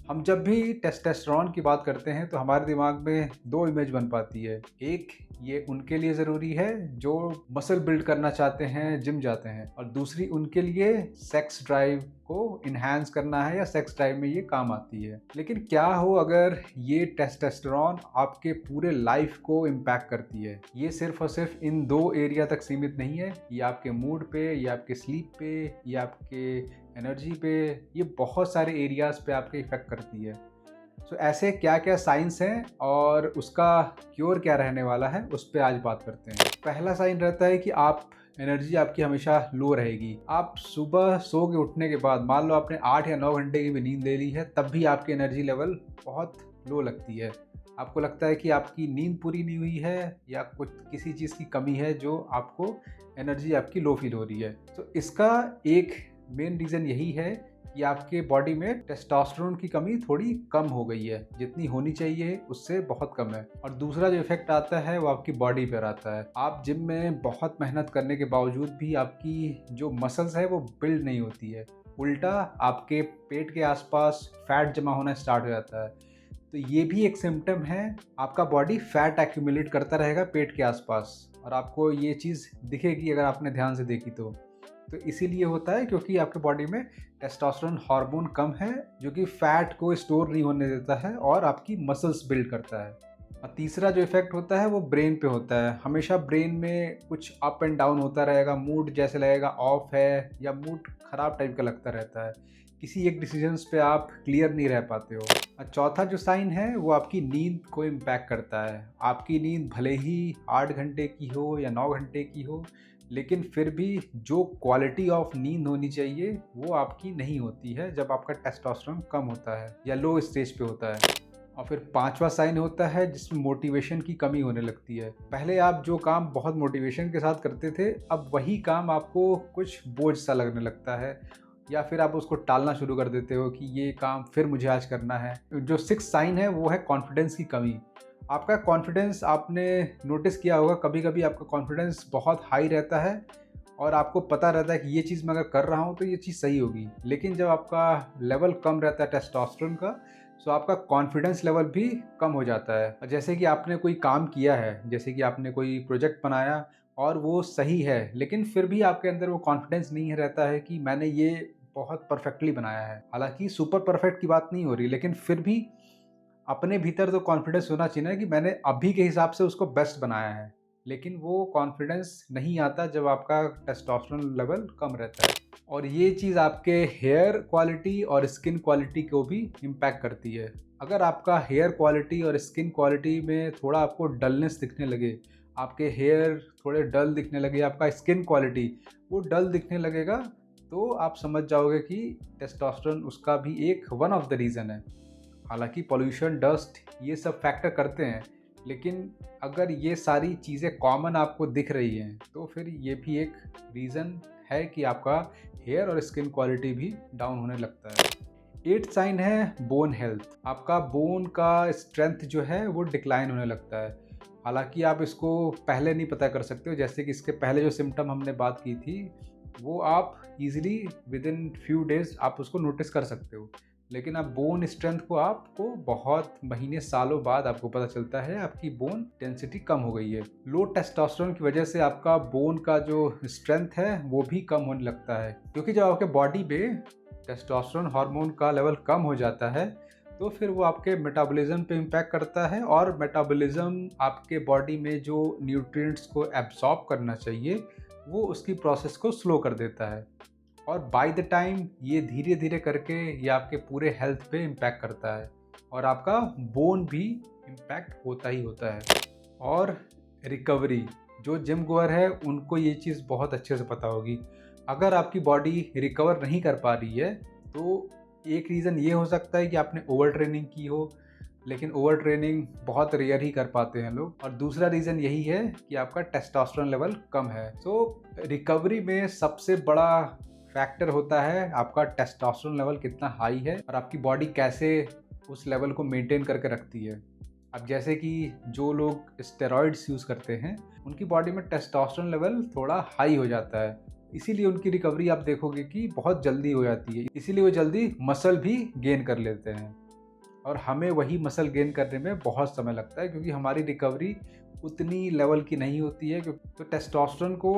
हम जब भी टेस्टोस्टेरोन की बात करते हैं तो हमारे दिमाग में दो इमेज बन पाती है। एक, ये उनके लिए ज़रूरी है जो मसल बिल्ड करना चाहते हैं, जिम जाते हैं, और दूसरी उनके लिए सेक्स ड्राइव को इन्हांस करना है या सेक्स ड्राइव में ये काम आती है। लेकिन क्या हो अगर ये टेस्टोस्टेरोन आपके पूरे लाइफ को इम्पैक्ट करती है? ये सिर्फ और सिर्फ इन दो एरिया तक सीमित नहीं है। ये आपके मूड पे, ये आपके स्लीप पे, ये आपके एनर्जी पे, ये बहुत सारे एरियाज पे आपके इफेक्ट करती है। सो ऐसे क्या क्या साइंस हैं और उसका क्योर क्या रहने वाला है, उस पर आज बात करते हैं। पहला साइन रहता है कि आप एनर्जी आपकी हमेशा लो रहेगी। आप सुबह सो के उठने के बाद मान लो आपने 8 या 9 घंटे की भी नींद ले ली है, तब भी आपकी एनर्जी लेवल बहुत लो लगती है। आपको लगता है कि आपकी नींद पूरी नहीं हुई है या कुछ किसी चीज़ की कमी है जो आपको एनर्जी आपकी लो फील हो रही है। तो इसका एक मेन रीज़न यही है कि आपके बॉडी में टेस्टोस्टेरोन की कमी थोड़ी कम हो गई है, जितनी होनी चाहिए उससे बहुत कम है। और दूसरा जो इफेक्ट आता है वो आपकी बॉडी पर आता है। आप जिम में बहुत मेहनत करने के बावजूद भी आपकी जो मसल्स है वो बिल्ड नहीं होती है, उल्टा आपके पेट के आसपास फैट जमा होना स्टार्ट हो जाता है। तो ये भी एक सिम्टम है, आपका बॉडी फैट एक्यूमुलेट करता रहेगा पेट के आसपास, और आपको ये चीज़ दिखेगी अगर आपने ध्यान से देखी तो इसीलिए होता है क्योंकि आपके बॉडी में टेस्टोस्टेरोन हार्मोन कम है जो कि फैट को स्टोर नहीं होने देता है और आपकी मसल्स बिल्ड करता है। और तीसरा जो इफेक्ट होता है वो ब्रेन पे होता है। हमेशा ब्रेन में कुछ अप एंड डाउन होता रहेगा, मूड जैसे लगेगा ऑफ है या मूड खराब टाइप का लगता रहता है। किसी एक डिसीजंस पे आप क्लियर नहीं रह पाते हो। और चौथा जो साइन है वो आपकी नींद को इम्पैक्ट करता है। आपकी नींद भले ही 8 घंटे की हो या 9 घंटे की हो, लेकिन फिर भी जो क्वालिटी ऑफ नींद होनी चाहिए वो आपकी नहीं होती है जब आपका टेस्टोस्टेरोन कम होता है या लो स्टेज पे होता है। और फिर पांचवा साइन होता है जिसमें मोटिवेशन की कमी होने लगती है। पहले आप जो काम बहुत मोटिवेशन के साथ करते थे, अब वही काम आपको कुछ बोझ सा लगने लगता है, या फिर आप उसको टालना शुरू कर देते हो कि ये काम फिर मुझे आज करना है। जो सिक्स साइन है वो है कॉन्फिडेंस की कमी। आपका कॉन्फिडेंस, आपने नोटिस किया होगा कभी कभी आपका कॉन्फिडेंस बहुत हाई रहता है और आपको पता रहता है कि ये चीज़ मैं अगर कर रहा हूँ तो ये चीज़ सही होगी, लेकिन जब आपका लेवल कम रहता है टेस्टोस्टेरोन का, तो आपका कॉन्फिडेंस लेवल भी कम हो जाता है। जैसे कि आपने कोई काम किया है, जैसे कि आपने कोई प्रोजेक्ट बनाया और वो सही है, लेकिन फिर भी आपके अंदर वो कॉन्फिडेंस नहीं रहता है कि मैंने ये बहुत परफेक्टली बनाया है। हालांकि सुपर परफेक्ट की बात नहीं हो रही, लेकिन फिर भी अपने भीतर तो कॉन्फिडेंस होना चाहिए ना कि मैंने अभी के हिसाब से उसको बेस्ट बनाया है। लेकिन वो कॉन्फिडेंस नहीं आता जब आपका टेस्टोस्टेरोन लेवल कम रहता है। और ये चीज़ आपके हेयर क्वालिटी और स्किन क्वालिटी को भी इम्पैक्ट करती है। अगर आपका हेयर क्वालिटी और स्किन क्वालिटी में थोड़ा आपको डलनेस दिखने लगे, आपके हेयर थोड़े डल दिखने लगे, आपका स्किन क्वालिटी वो डल दिखने लगेगा, तो आप समझ जाओगे कि टेस्टोस्टेरोन उसका भी एक वन ऑफ द रीज़न है। हालांकि पोल्यूशन, डस्ट, ये सब फैक्टर करते हैं, लेकिन अगर ये सारी चीज़ें कॉमन आपको दिख रही हैं तो फिर ये भी एक रीज़न है कि आपका हेयर और स्किन क्वालिटी भी डाउन होने लगता है। 8th साइन है बोन हेल्थ। आपका बोन का स्ट्रेंथ जो है वो डिक्लाइन होने लगता है। हालांकि आप इसको पहले नहीं पता कर सकते हो, जैसे कि इसके पहले जो सिम्टम हमने बात की थी वो आप easily with in few days आप उसको नोटिस कर सकते हो, लेकिन अब बोन स्ट्रेंथ को आपको बहुत महीने सालों बाद आपको पता चलता है आपकी बोन डेंसिटी कम हो गई है। लो टेस्टोस्टेरोन की वजह से आपका बोन का जो स्ट्रेंथ है वो भी कम होने लगता है, क्योंकि जब आपके बॉडी में टेस्टोस्टेरोन हार्मोन का लेवल कम हो जाता है तो फिर वो आपके मेटाबॉलिज्म पे इम्पैक्ट करता है, और मेटाबॉलिज्म आपके बॉडी में जो न्यूट्रिएंट्स को एब्जॉर्ब करना चाहिए वो उसकी प्रोसेस को स्लो कर देता है। और बाय द टाइम ये धीरे धीरे करके ये आपके पूरे हेल्थ पे इम्पैक्ट करता है और आपका बोन भी इम्पैक्ट होता ही होता है। और रिकवरी, जो जिम गोअर है उनको ये चीज़ बहुत अच्छे से पता होगी। अगर आपकी बॉडी रिकवर नहीं कर पा रही है तो एक रीज़न ये हो सकता है कि आपने ओवर ट्रेनिंग की हो, लेकिन ओवर ट्रेनिंग बहुत रेयर ही कर पाते हैं लोग। और दूसरा रीज़न यही है कि आपका टेस्टोस्टेरोन लेवल कम है। सो रिकवरी में सबसे बड़ा फैक्टर होता है आपका टेस्टोस्टेरोन लेवल कितना हाई है और आपकी बॉडी कैसे उस लेवल को मेंटेन करके रखती है। अब जैसे कि जो लोग स्टेरॉइड्स यूज़ करते हैं उनकी बॉडी में टेस्टोस्टेरोन लेवल थोड़ा हाई हो जाता है, इसीलिए उनकी रिकवरी आप देखोगे कि बहुत जल्दी हो जाती है, इसीलिए वो जल्दी मसल भी गेन कर लेते हैं। और हमें वही मसल गेन करने में बहुत समय लगता है, क्योंकि हमारी रिकवरी उतनी लेवल की नहीं होती है। तो टेस्टोस्टेरोन को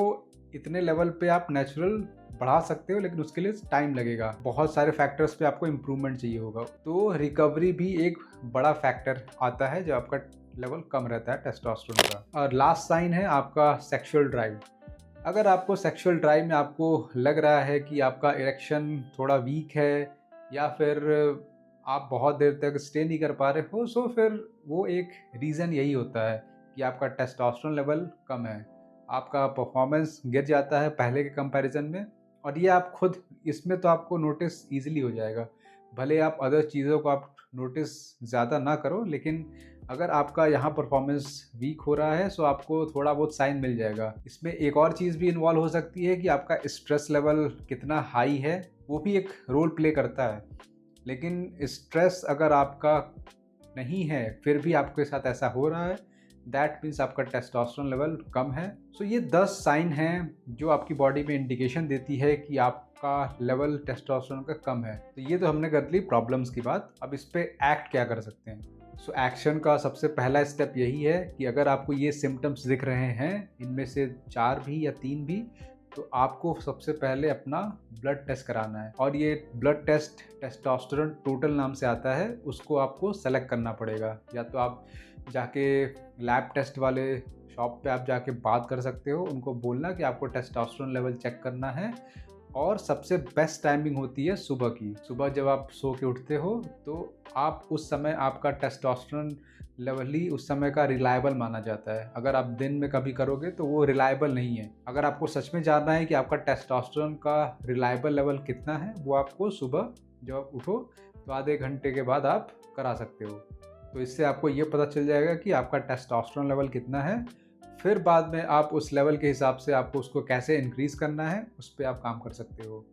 इतने लेवल पे आप नेचुरल बढ़ा सकते हो, लेकिन उसके लिए टाइम लगेगा। बहुत सारे फैक्टर्स पे आपको इम्प्रूवमेंट चाहिए होगा। तो रिकवरी भी एक बड़ा फैक्टर आता है जब आपका लेवल कम रहता है टेस्टोस्टेरोन का। और लास्ट साइन है आपका सेक्सुअल ड्राइव। अगर आपको सेक्सुअल ड्राइव में आपको लग रहा है कि आपका इरेक्शन थोड़ा वीक है, या फिर आप बहुत देर तक स्टे नहीं कर पा रहे हो, सो फिर वो एक रीज़न यही होता है कि आपका टेस्टोस्टेरोन लेवल कम है। आपका परफॉर्मेंस गिर जाता है पहले के कंपैरिजन में, और ये आप खुद इसमें तो आपको नोटिस ईजिली हो जाएगा। भले आप अदर चीज़ों को आप नोटिस ज़्यादा ना करो, लेकिन अगर आपका यहाँ परफॉर्मेंस वीक हो रहा है सो आपको थोड़ा बहुत साइन मिल जाएगा। इसमें एक और चीज़ भी इन्वॉल्व हो सकती है कि आपका स्ट्रेस लेवल कितना हाई है, वो भी एक रोल प्ले करता है। लेकिन स्ट्रेस अगर आपका नहीं है फिर भी आपके साथ ऐसा हो रहा है, दैट मीन्स आपका टेस्टोस्टेरोन लेवल कम है। सो ये 10 साइन हैं जो आपकी बॉडी में इंडिकेशन देती है कि आपका लेवल टेस्टोस्टेरोन का कम है। तो ये तो हमने कर ली प्रॉब्लम्स की बात। अब इस पे एक्ट क्या कर सकते हैं। सो एक्शन का सबसे पहला स्टेप यही है कि अगर आपको ये सिम्टम्स दिख रहे हैं, इनमें से 4 भी या 3 भी, तो आपको सबसे पहले अपना ब्लड टेस्ट कराना है। और ये ब्लड टेस्ट टेस्टोस्टेरोन टोटल नाम से आता है, उसको आपको सेलेक्ट करना पड़ेगा। या तो आप जाके लैब टेस्ट वाले शॉप पे आप जाके बात कर सकते हो, उनको बोलना कि आपको टेस्टोस्टेरोन लेवल चेक करना है। और सबसे बेस्ट टाइमिंग होती है सुबह की। सुबह जब आप सो के उठते हो तो आप उस समय आपका टेस्टोस्टेरोन लेवल ही उस समय का रिलायबल माना जाता है। अगर आप दिन में कभी करोगे तो वो रिलायबल नहीं है। अगर आपको सच में जानना है कि आपका टेस्टोस्टेरोन का रिलायबल लेवल कितना है, वो आपको सुबह जब आप उठो तो आधे घंटे के बाद आप करा सकते हो। तो इससे आपको ये पता चल जाएगा कि आपका टेस्टोस्टेरोन लेवल कितना है। फिर बाद में आप उस लेवल के हिसाब से आपको उसको कैसे इंक्रीज़ करना है, उस पे आप काम कर सकते हो।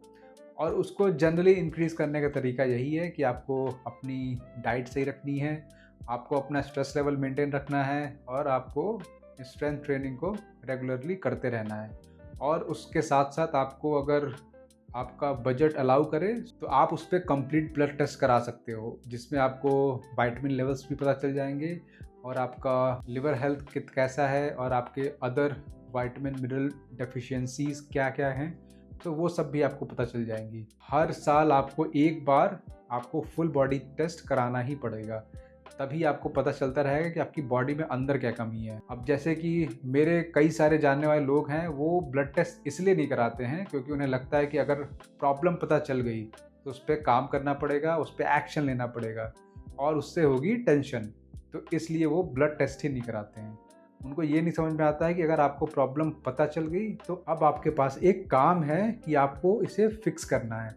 और उसको जनरली इंक्रीज़ करने का तरीका यही है कि आपको अपनी डाइट सही रखनी है, आपको अपना स्ट्रेस लेवल मेंटेन रखना है, और आपको स्ट्रेंथ ट्रेनिंग को रेगुलरली करते रहना है। और उसके साथ साथ आपको, अगर आपका बजट अलाउ करे, तो आप उस पर कंप्लीट ब्लड टेस्ट करा सकते हो, जिसमें आपको विटामिन लेवल्स भी पता चल जाएंगे, और आपका लिवर हेल्थ कैसा है, और आपके अदर विटामिन मिनरल डेफिशिएंसीज क्या क्या हैं, तो वो सब भी आपको पता चल जाएंगी। हर साल आपको एक बार आपको फुल बॉडी टेस्ट कराना ही पड़ेगा, तभी आपको पता चलता रहेगा कि आपकी बॉडी में अंदर क्या कमी है। अब जैसे कि मेरे कई सारे जानने वाले लोग हैं, वो ब्लड टेस्ट इसलिए नहीं कराते हैं क्योंकि उन्हें लगता है कि अगर प्रॉब्लम पता चल गई तो उस पर काम करना पड़ेगा, उस पर एक्शन लेना पड़ेगा, और उससे होगी टेंशन। तो इसलिए वो ब्लड टेस्ट ही नहीं कराते हैं। उनको ये नहीं समझ में आता है कि अगर आपको प्रॉब्लम पता चल गई तो अब आपके पास एक काम है कि आपको इसे फिक्स करना है।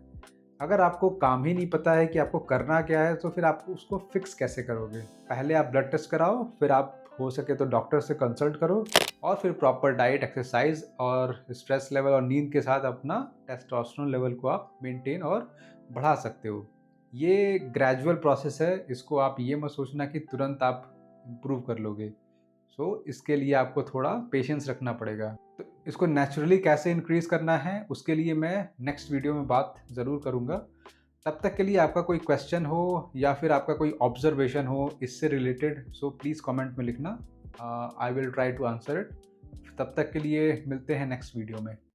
अगर आपको काम ही नहीं पता है कि आपको करना क्या है, तो फिर आप उसको फिक्स कैसे करोगे। पहले आप ब्लड टेस्ट कराओ, फिर आप हो सके तो डॉक्टर से कंसल्ट करो, और फिर प्रॉपर डाइट, एक्सरसाइज और स्ट्रेस लेवल और नींद के साथ अपना टेस्टोस्टेरोन लेवल को आप मेंटेन और बढ़ा सकते हो। ये ग्रेजुअल प्रोसेस है, इसको आप ये मत सोचना कि तुरंत आप इम्प्रूव कर लोगे। सो इसके लिए आपको थोड़ा पेशेंस रखना पड़ेगा। तो इसको नेचुरली कैसे इंक्रीज़ करना है, उसके लिए मैं नेक्स्ट वीडियो में बात ज़रूर करूँगा। तब तक के लिए आपका कोई क्वेश्चन हो या फिर आपका कोई ऑब्जर्वेशन हो इससे रिलेटेड, सो प्लीज़ कमेंट में लिखना। I will try to answer it. तब तक के लिए मिलते हैं नेक्स्ट वीडियो में।